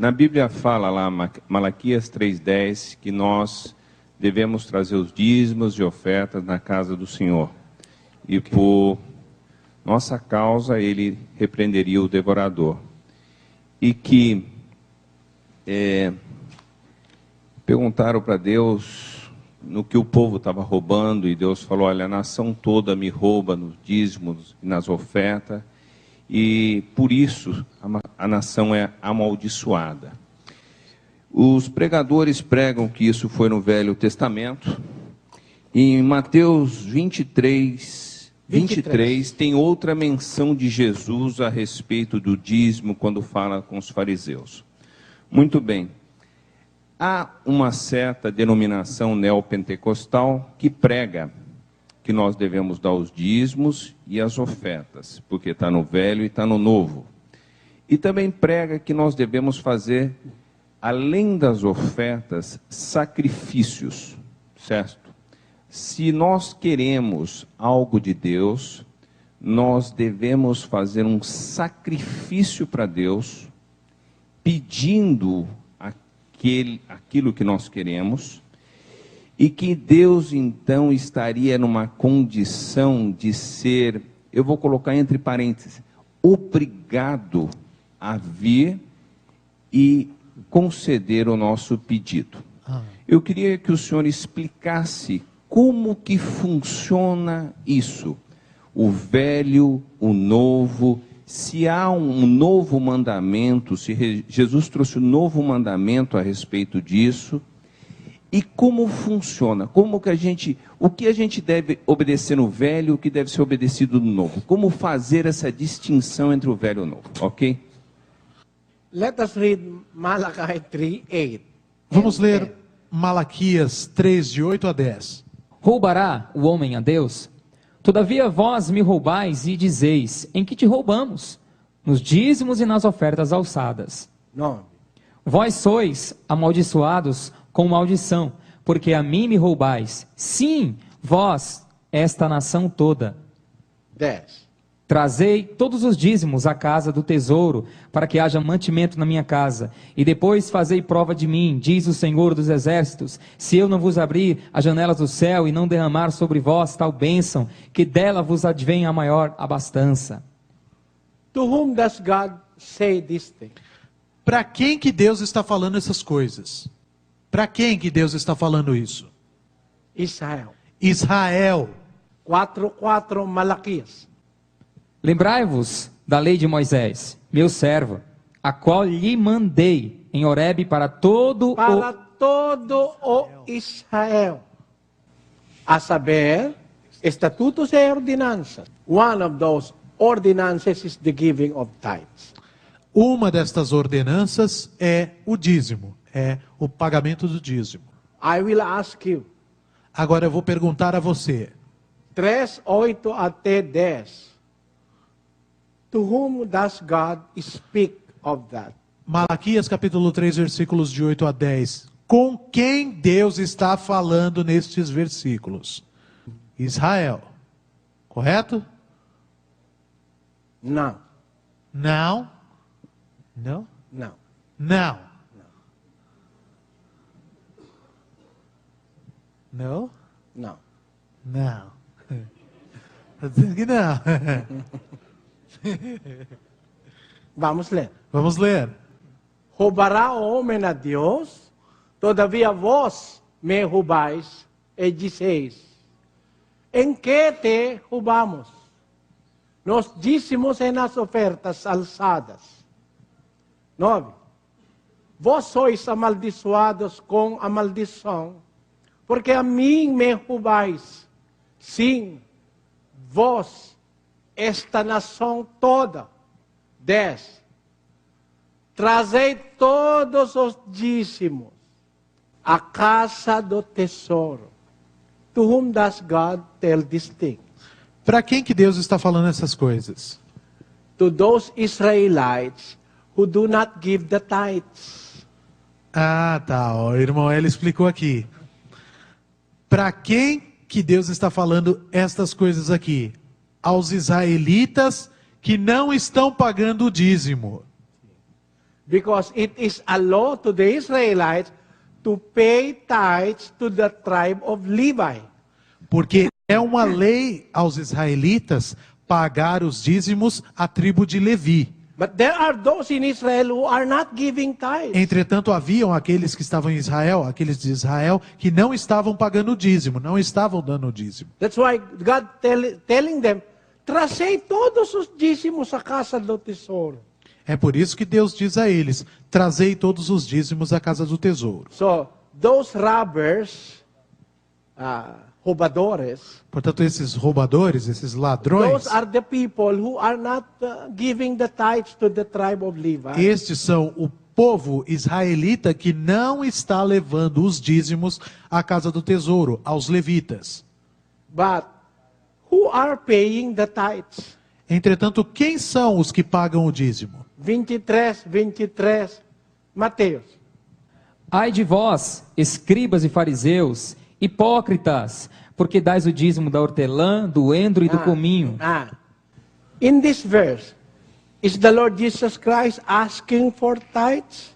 Na Bíblia fala lá, Malaquias 3:10, que nós devemos trazer os dízimos e ofertas na casa do Senhor. E por nossa causa ele repreenderia o devorador. E que perguntaram para Deus no que o povo estava roubando, e Deus falou: olha, a nação toda me rouba nos dízimos e nas ofertas, e por isso a nação é amaldiçoada. Os pregadores pregam que isso foi no Velho Testamento. Em Mateus 23 tem outra menção de Jesus a respeito do dízimo, quando fala com os fariseus. Muito bem. Há uma certa denominação neopentecostal que prega que nós devemos dar os dízimos e as ofertas, porque está no Velho e está no Novo. E também prega que nós devemos fazer, além das ofertas, sacrifícios, certo? Se nós queremos algo de Deus, nós devemos fazer um sacrifício para Deus, pedindo aquilo que nós queremos, e que Deus então estaria numa condição de ser, eu vou colocar entre parênteses, obrigado a vir e conceder o nosso pedido. Eu queria que o senhor explicasse como que funciona isso, o velho, o novo, se há um novo mandamento, se Jesus trouxe um novo mandamento a respeito disso, e como funciona, o que a gente deve obedecer no velho, o que deve ser obedecido no novo, como fazer essa distinção entre o velho e o novo, ok? Let us read Malachi 3:8. Vamos ler Malaquias 3, de 8 a 10. Roubará o homem a Deus? Todavia vós me roubais e dizeis: em que te roubamos? Nos dízimos e nas ofertas alçadas. 9. Vós sois amaldiçoados com maldição, porque a mim me roubais. Sim, vós, esta nação toda. 10. Trazei todos os dízimos à casa do tesouro, para que haja mantimento na minha casa. E depois fazei prova de mim, diz o Senhor dos Exércitos, se eu não vos abrir as janelas do céu e não derramar sobre vós tal bênção, que dela vos advenha a maior abastança. To whom does God say this thing? Para quem que Deus está falando essas coisas? Para quem que Deus está falando isso? Israel. Israel. 4:4 Malaquias. Lembrai-vos da lei de Moisés, meu servo, a qual lhe mandei em Horebe para todo o Israel, a saber, estatutos e ordenanças. One of those ordinances is the giving of tithes. Uma destas ordenanças é o dízimo, é o pagamento do dízimo. I will ask you. Agora eu vou perguntar a você. 3:8 até 10. To whom does God speak of that? Malaquias capítulo 3, versículos de 8 a 10. Com quem Deus está falando nestes versículos? Israel. Correto? Não. Não. Não? Não. Não. Não? Não. Não. Está dizendo que não. Vamos ler. Vamos ler. Roubará o homem a Deus? Todavia vós me roubais e dizeis: em que te roubamos? Nos dízimos e nas ofertas alçadas. 9. Vós sois amaldiçoados com a maldição, porque a mim me roubais. Sim, vós, esta nação toda. 10. Trazei todos os dízimos à casa do tesouro. To whom does God tell these things? Para quem que Deus está falando essas coisas? To those Israelites who do not give the tithes. Ah, tá. O irmão, ele explicou aqui. Para quem que Deus está falando estas coisas aqui? Aos israelitas que não estão pagando o dízimo. Because it is a law to the Israelites to pay tithes to the tribe of Levi. Porque é uma lei aos israelitas pagar os dízimos à tribo de Levi. But there are those in Israel who are not giving tithes. Entretanto, haviam aqueles que estavam em Israel, aqueles de Israel, que não estavam pagando o dízimo, não estavam dando o dízimo. That's why God telling them, trazei todos os dízimos à casa do tesouro. É por isso que Deus diz a eles, trazei todos os dízimos à casa do tesouro. So, those robbers, roubadores, Portanto, esses roubadores, esses ladrões, those are the people who are not giving the tithes to the tribe of Levi. estes são o povo israelita que não está levando os dízimos à casa do tesouro, aos levitas. But who are paying the tithes? Entretanto, quem são os que pagam o dízimo? 23, Mateus. Ai de vós, escribas e fariseus, hipócritas, porque dais o dízimo da hortelã, do endro e do cominho. In this verse, is the Lord Jesus Christ asking for tithes?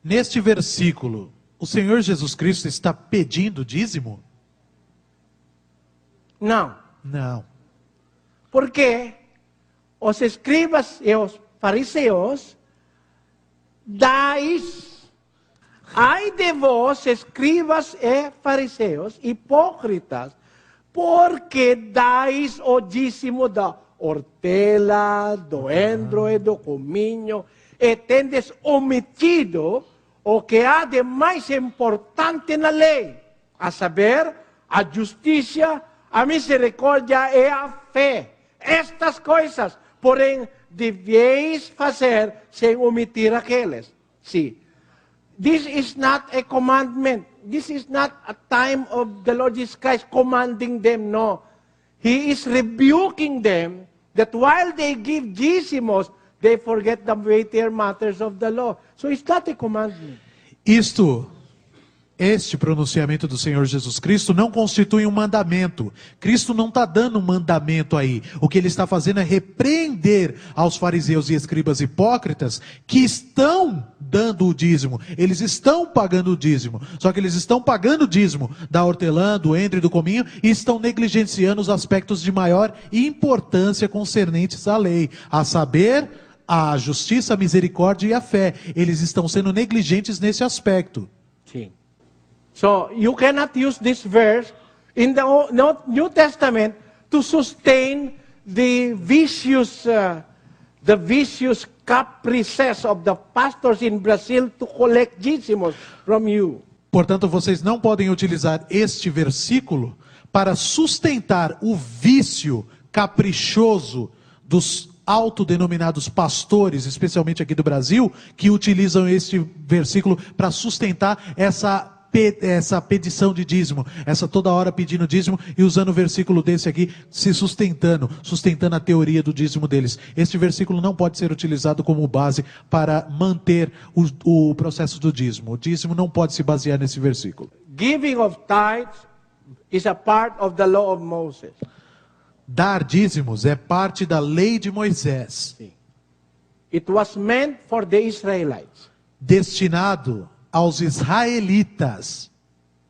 Neste versículo, o Senhor Jesus Cristo está pedindo dízimo? Não. Não. Porque os escribas e os fariseus dais, ai de vós, escribas e fariseus, hipócritas, porque dais o dízimo da hortela, do endro e do cominho, e tendes omitido o que há de mais importante na lei, a saber, a justiça, a misericórdia e a fé. Estas coisas, porém, deveis fazer sem omitir aqueles. See, this is not a commandment. This is not a time of the Lord Jesus Christ commanding them. No. He is rebuking them that while they give dízimos, they forget the weightier matters of the law. So it's not a commandment. Este pronunciamento do Senhor Jesus Cristo não constitui um mandamento. Cristo não está dando um mandamento aí. O que ele está fazendo é repreender aos fariseus e escribas hipócritas que estão dando o dízimo. Eles estão pagando o dízimo. Só que eles estão pagando o dízimo da hortelã, do endro e do cominho e estão negligenciando os aspectos de maior importância concernentes à lei. A saber, a justiça, a misericórdia e a fé. Eles estão sendo negligentes nesse aspecto. Sim. So you cannot use this verse in the New Testament to sustain the vicious caprices of the pastors in Brazil to collect dízimos from you. Portanto, vocês não podem utilizar este versículo para sustentar o vício caprichoso dos autodenominados pastores, especialmente aqui do Brasil, que utilizam este versículo para sustentar essa pedição de dízimo, essa toda hora pedindo dízimo e usando o versículo desse aqui, se sustentando a teoria do dízimo deles. Este versículo não pode ser utilizado como base para manter o processo do dízimo. O dízimo não pode se basear nesse versículo. Giving of tithes is a part of the law of Moses. Dar dízimos é parte da lei de Moisés. It was meant for the Israelites. Destinado aos israelitas.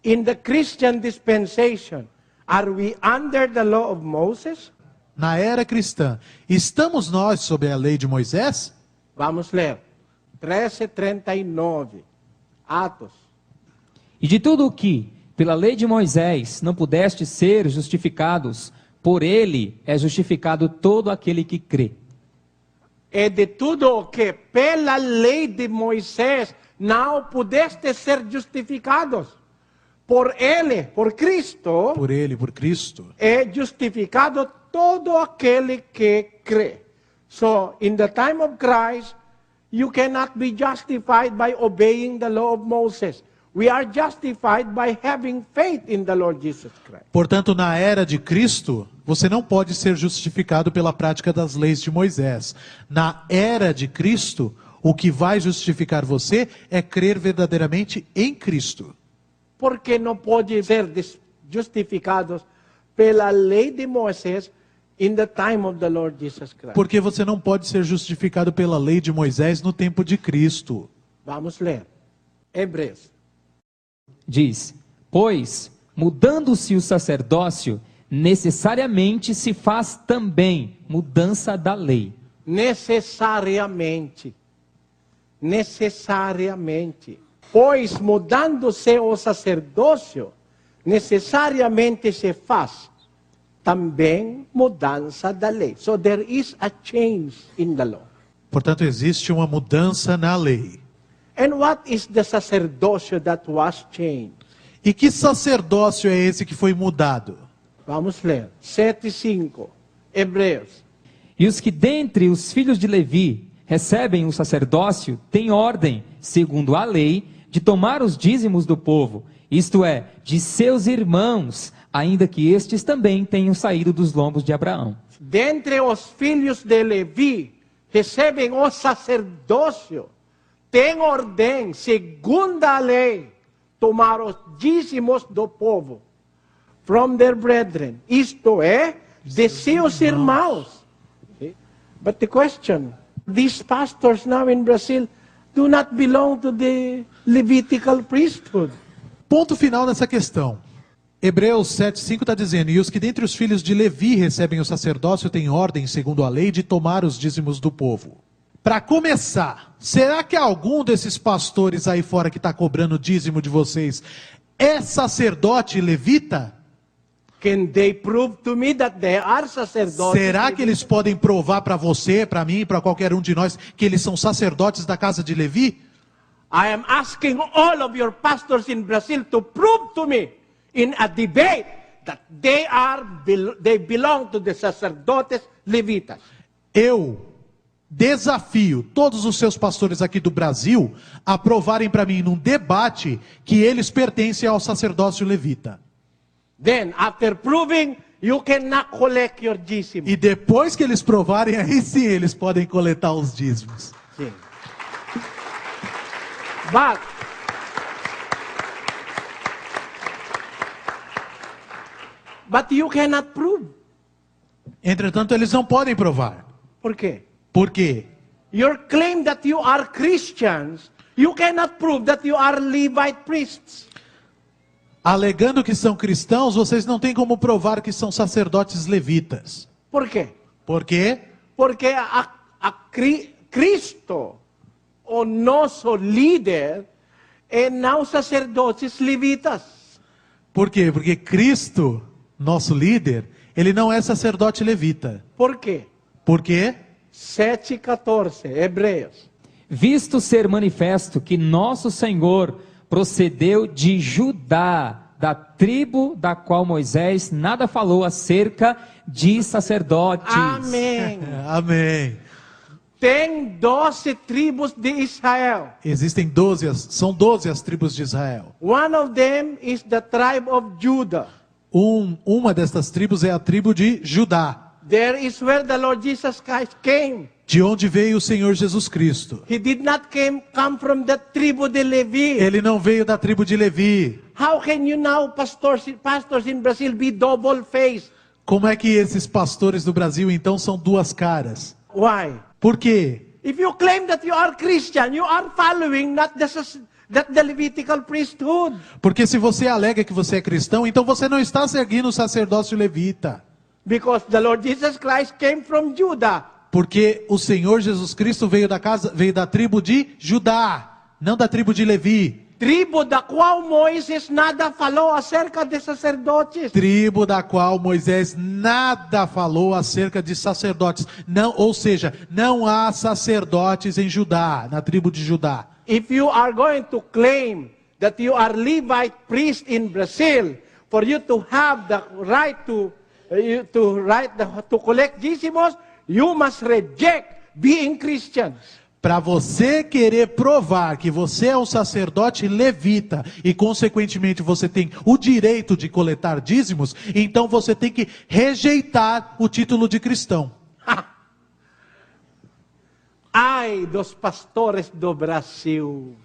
In the Christian dispensation, are we under the law of Moses? Na era cristã, estamos nós sob a lei de Moisés? Vamos ler. 13:39. Atos. E de tudo o que, pela lei de Moisés, não pudeste ser justificados, por ele é justificado todo aquele que crê. E de tudo o que, pela lei de Moisés, não pudeste ser justificados. Por ele, por Cristo. Por ele, por Cristo. É justificado todo aquele que crê. So, in the time of Christ, you cannot be justified by obeying the law of Moses. We are justified by having faith in the Lord Jesus Christ. Portanto, na era de Cristo, você não pode ser justificado pela prática das leis de Moisés. Na era de Cristo, o que vai justificar você é crer verdadeiramente em Cristo. Porque não pode ser justificados pela lei de Moisés, in the time of the Lord Jesus Christ. Porque você não pode ser justificado pela lei de Moisés no tempo de Cristo. Vamos ler. Hebreus. Diz: pois, mudando-se o sacerdócio, necessariamente se faz também mudança da lei. Necessariamente. Necessariamente. Pois, mudando-se o sacerdócio, necessariamente se faz também mudança da lei. So there is a change in the law. Portanto, existe uma mudança na lei. And what is the sacerdócio that was changed? E que sacerdócio é esse que foi mudado? Vamos ler. 7:5. Hebreus. E os que dentre os filhos de Levi recebem o sacerdócio têm ordem, segundo a lei, de tomar os dízimos do povo, isto é, de seus irmãos, ainda que estes também tenham saído dos lombos de Abraão. Dentre os filhos de Levi recebem o sacerdócio, tem ordem, segundo a lei, tomar os dízimos do povo, from their brethren, isto é, de seus irmãos. Okay? But the question, these pastors now in Brazil do not belong to the Levitical priesthood. Ponto final nessa questão. Hebreus 7:5 está dizendo: e os que dentre os filhos de Levi recebem o sacerdócio têm ordem, segundo a lei, de tomar os dízimos do povo. Para começar, será que algum desses pastores aí fora que está cobrando dízimo de vocês é sacerdote levita? Can they prove to me that they are sacerdotes? Será que eles podem provar para você, para mim, para qualquer um de nós, que eles são sacerdotes da casa de Levi? I am asking all of your pastors in Brazil to prove to me in a debate that they belong to the sacerdotes levitas. Eu desafio todos os seus pastores aqui do Brasil a provarem para mim num debate que eles pertencem ao sacerdócio levita. Then, after proving, you cannot collect your dízimo. E depois que eles provarem, aí sim eles podem coletar os dízimos. Sim. But you cannot prove. Entretanto, eles não podem provar. Por quê? Por quê? Your claim that you are Christians, you cannot prove that you are Levite priests. Alegando que são cristãos, vocês não têm como provar que são sacerdotes levitas. Por quê? Por quê? Porque Cristo, o nosso líder, é não sacerdotes levitas. Por quê? Porque Cristo, nosso líder, ele não é sacerdote levita. Por quê? Por quê? 7:14, Hebreus. Visto ser manifesto que nosso Senhor procedeu de Judá, da tribo da qual Moisés nada falou acerca de sacerdotes. Amém. Amém. Tem 12 tribos de Israel. Existem são 12 as tribos de Israel. One of them is the tribe of Judah. Uma dessas tribos é a tribo de Judá. There is where the Lord Jesus Christ came. De onde veio o Senhor Jesus Cristo. He did not come from the tribu de Levi. Ele não veio da tribo de Levi. How can you now, pastors in Brazil, be double-faced? Como é que esses pastores do Brasil então são duas caras? Why? Por quê? If you claim that you are Christian, you are following not the Levitical priesthood. Porque se você alega que você é cristão, então você não está seguindo o sacerdócio levita. Because the Lord Jesus Christ came from Judah. Porque o Senhor Jesus Cristo veio da tribo de Judá, não da tribo de Levi. Tribo da qual Moisés nada falou acerca de sacerdotes. Tribo da qual Moisés nada falou acerca de sacerdotes. Não, ou seja, não há sacerdotes em Judá, na tribo de Judá. If you are going to claim that you are Levite priest in Brazil, for you to have the right to collect dízimos, you must reject being Christians. Para você querer provar que você é um sacerdote levita e consequentemente você tem o direito de coletar dízimos, então você tem que rejeitar o título de cristão. Ai dos pastores do Brasil.